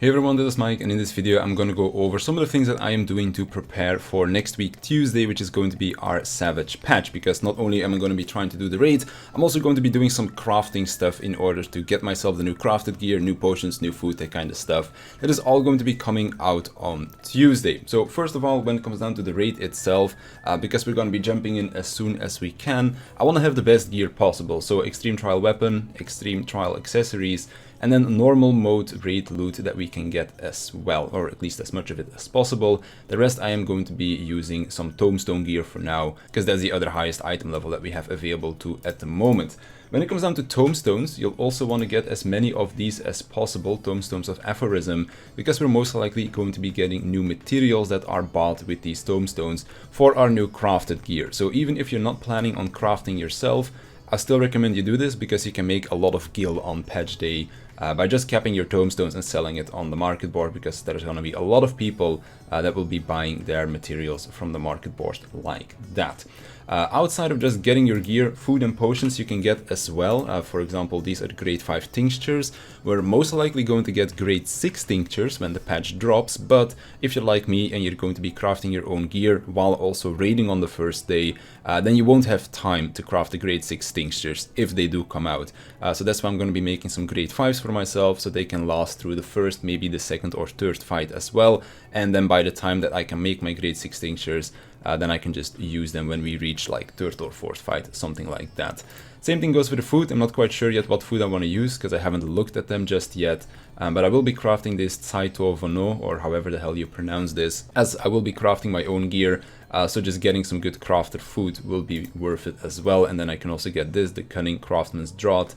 Hey everyone, this is Mike, and in this video I'm going to go over some of the things that I am doing to prepare for next week Tuesday, which is going to be our Savage patch, because not only am I going to be trying to do the raid, I'm also going to be doing some crafting stuff in order to get myself the new crafted gear, new potions, new food, that kind of stuff. That is all going to be coming out on Tuesday. So first of all, when it comes down to the raid itself, because we're going to be jumping in as soon as we can, I want to have the best gear possible. So extreme trial weapon, extreme trial accessories, and then normal mode raid loot that we can get as well, or at least as much of it as possible. The rest I am going to be using some tombstone gear for now, because that's the other highest item level that we have available to at the moment. When it comes down to tombstones, you'll also want to get as many of these as possible, tombstones of aphorism, because we're most likely going to be getting new materials that are bought with these tombstones for our new crafted gear. So even if you're not planning on crafting yourself, I still recommend you do this, because you can make a lot of gil on patch day by just capping your tombstones and selling it on the market board, because there's going to be a lot of people that will be buying their materials from the market board like that. Outside of just getting your gear, food and potions you can get as well. For example, these are grade 5 tinctures. We're most likely going to get grade 6 tinctures when the patch drops, but if you're like me and you're going to be crafting your own gear while also raiding on the first day, then you won't have time to craft the grade 6 tinctures if they do come out. So that's why I'm going to be making some grade 5s for myself, so they can last through the first, maybe the second or third fight as well. And then by the time that I can make my grade 6 tinctures, then I can just use them when we reach like third or fourth fight, something like that. Same thing goes for the food. I'm not quite sure yet what food I want to use, because I haven't looked at them just yet. But I will be crafting this Tsaito Vono, or however the hell you pronounce this, as I will be crafting my own gear. So just getting some good crafted food will be worth it as well. And then I can also get this, the Cunning Craftsman's Draught,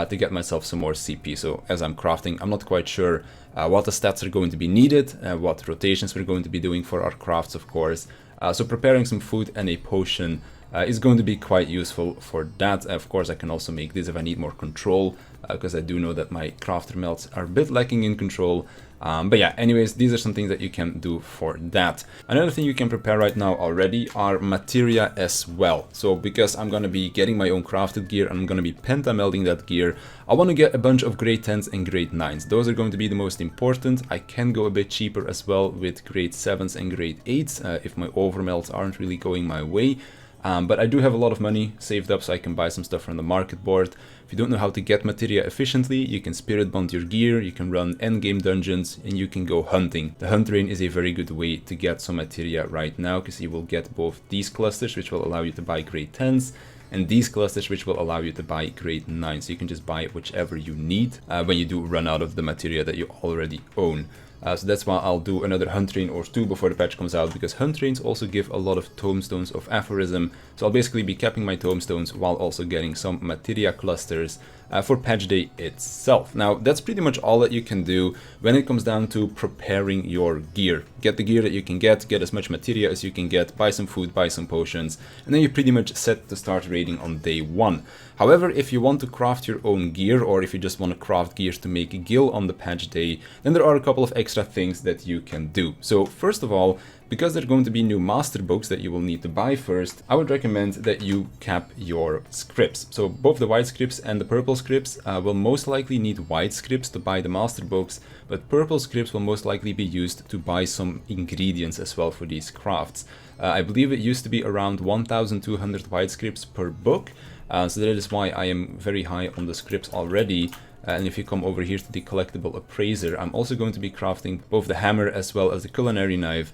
to get myself some more CP. So as I'm crafting, I'm not quite sure what the stats are going to be needed, what rotations we're going to be doing for our crafts, of course. So preparing some food and a potion is going to be quite useful for that. Of course, I can also make this if I need more control, because I do know that my crafter melts are a bit lacking in control. But yeah, anyways, these are some things that you can do for that. Another thing you can prepare right now already are materia as well. So because I'm going to be getting my own crafted gear and I'm going to be pentamelding that gear, I want to get a bunch of grade 10s and grade 9s. Those are going to be the most important. I can go a bit cheaper as well with grade 7s and grade 8s if my overmelts aren't really going my way. But I do have a lot of money saved up, so I can buy some stuff from the market board. If you don't know how to get materia efficiently, you can spirit bond your gear, you can run endgame dungeons, and you can go hunting. The hunt train is a very good way to get some materia right now, because you will get both these clusters, which will allow you to buy grade 10s, and these clusters, which will allow you to buy grade 9. So you can just buy whichever you need when you do run out of the materia that you already own. So that's why I'll do another hunt train or two before the patch comes out, because hunt trains also give a lot of tombstones of aphorism. So I'll basically be capping my tombstones while also getting some materia clusters for patch day itself. Now that's pretty much all that you can do when it comes down to preparing your gear. Get the gear that you can get as much materia as you can get, buy some food, buy some potions, and then you're pretty much set to start raiding on day 1. However, if you want to craft your own gear, or if you just want to craft gear to make gil on the patch day, then there are a couple of extra things that you can do. So first of all, because there are going to be new master books that you will need to buy first, I would recommend that you cap your scripts. So both the white scripts and the purple scripts will most likely need white scripts to buy the master books, but purple scripts will most likely be used to buy some ingredients as well for these crafts. I believe it used to be around 1,200 white scripts per book, so that is why I am very high on the scripts already. And if you come over here to the collectible appraiser, I'm also going to be crafting both the hammer as well as the culinary knife,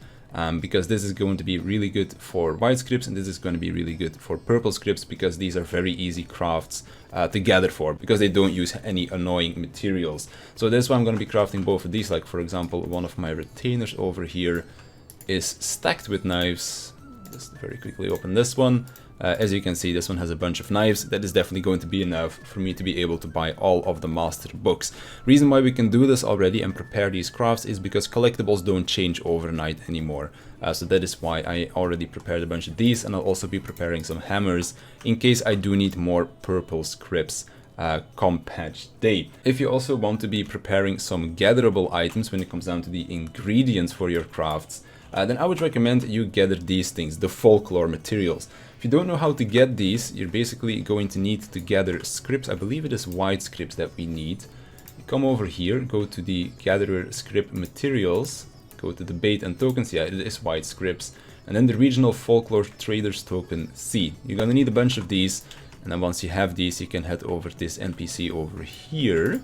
because this is going to be really good for white scripts, and this is going to be really good for purple scripts, because these are very easy crafts to gather for, because they don't use any annoying materials. So that's why I'm going to be crafting both of these. Like for example, one of my retainers over here is stacked with knives. Just very quickly open this one. As you can see, this one has a bunch of knives. That is definitely going to be enough for me to be able to buy all of the master books. Reason why we can do this already and prepare these crafts is because collectibles don't change overnight anymore. So that is why I already prepared a bunch of these, and I'll also be preparing some hammers in case I do need more purple scripts come patch day. If you also want to be preparing some gatherable items when it comes down to the ingredients for your crafts, then I would recommend you gather these things, the folklore materials. If you don't know how to get these, you're basically going to need to gather scripts. I believe it is white scripts that we need. come over here, go to the Gatherer script materials, go to the bait and tokens, yeah, it is white scripts, and then the regional folklore traders token C. You're gonna need a bunch of these, and then once you have these, you can head over to this NPC over here,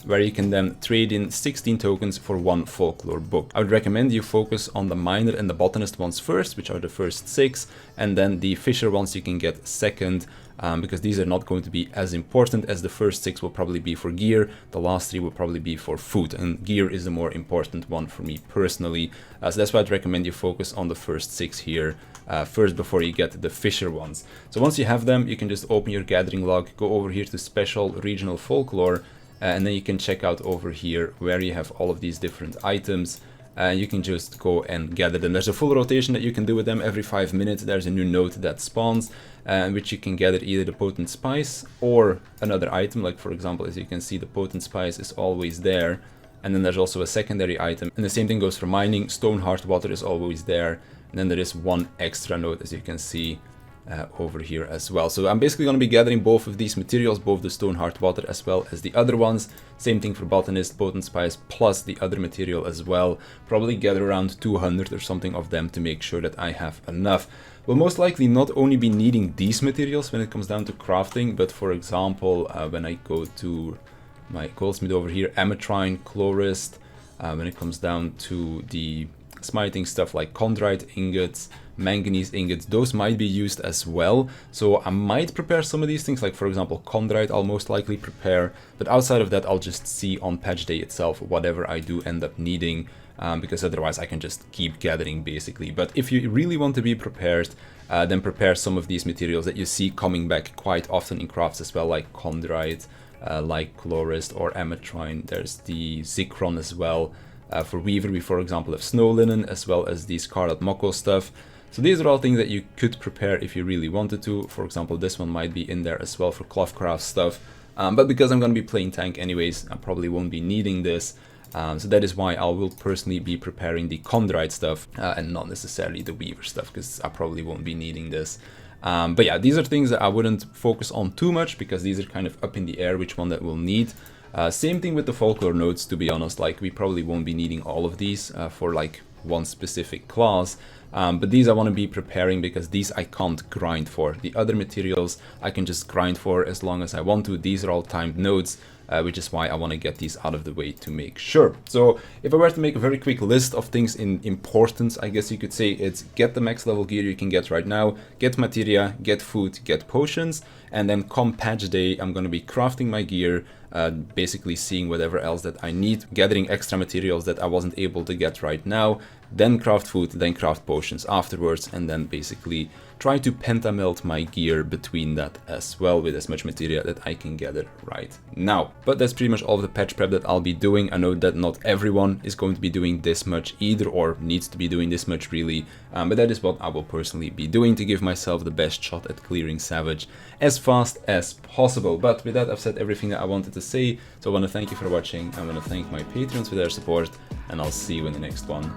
where you can then trade in 16 tokens for 1 folklore book. I would recommend you focus on the miner and the botanist ones first, which are the first 6, and then the fisher ones you can get second, because these are not going to be as important, as the first 6 will probably be for gear, the last 3 will probably be for food, and gear is the more important one for me personally. So that's why I'd recommend you focus on the first 6 here first before you get the fisher ones. So once you have them, you can just open your gathering log, go over here to special regional folklore, and then you can check out over here where you have all of these different items. You can just go and gather them. There's a full rotation that you can do with them every 5 minutes. There's a new node that spawns, in which you can gather either the potent spice or another item. Like for example, as you can see, the potent spice is always there. And then there's also a secondary item. And the same thing goes for mining. Stone heart water is always there. And then there is one extra node, as you can see, over here as well. So I'm basically going to be gathering both of these materials, both the stone heart water as well as the other ones. Same thing for botanist, potent spice, plus the other material as well. Probably gather around 200 or something of them to make sure that I have enough. We'll most likely not only be needing these materials when it comes down to crafting, but for example, when I go to my goldsmith over here, ametrine, chlorist, when it comes down to the smiting stuff like chondrite ingots, manganese ingots, those might be used as well. So I might prepare some of these things, like for example chondrite I'll most likely prepare, but outside of that I'll just see on patch day itself whatever I do end up needing, because otherwise I can just keep gathering basically. But if you really want to be prepared, then prepare some of these materials that you see coming back quite often in crafts as well, like chondrite, like chlorist or ametrine. There's the zikron as well. For weaver we for example have snow linen, as well as the scarlet moko stuff. So these are all things that you could prepare if you really wanted to. For example, this one might be in there as well for clothcraft stuff. But because I'm going to be playing tank anyways, I probably won't be needing this. So that is why I will personally be preparing the chondrite stuff and not necessarily the weaver stuff, because I probably won't be needing this. But yeah, these are things that I wouldn't focus on too much, because these are kind of up in the air which one that we'll need. Same thing with the folklore nodes, to be honest. Like we probably won't be needing all of these for like one specific class. But these I want to be preparing because these I can't grind for. The other materials I can just grind for as long as I want to. These are all timed nodes, which is why I want to get these out of the way to make sure. So if I were to make a very quick list of things in importance, I guess you could say it's get the max level gear you can get right now, get materia, get food, get potions, and then come patch day I'm going to be crafting my gear, basically seeing whatever else that I need, gathering extra materials that I wasn't able to get right now, then craft food, then craft potions afterwards, and then basically try to pentamelt my gear between that as well with as much material that I can gather right now. But that's pretty much all of the patch prep that I'll be doing. I know that not everyone is going to be doing this much either, or needs to be doing this much really, but that is what I will personally be doing to give myself the best shot at clearing Savage as fast as possible. But with that I've said everything that I wanted to say, so I want to thank you for watching, I want to thank my patrons for their support, and I'll see you in the next one.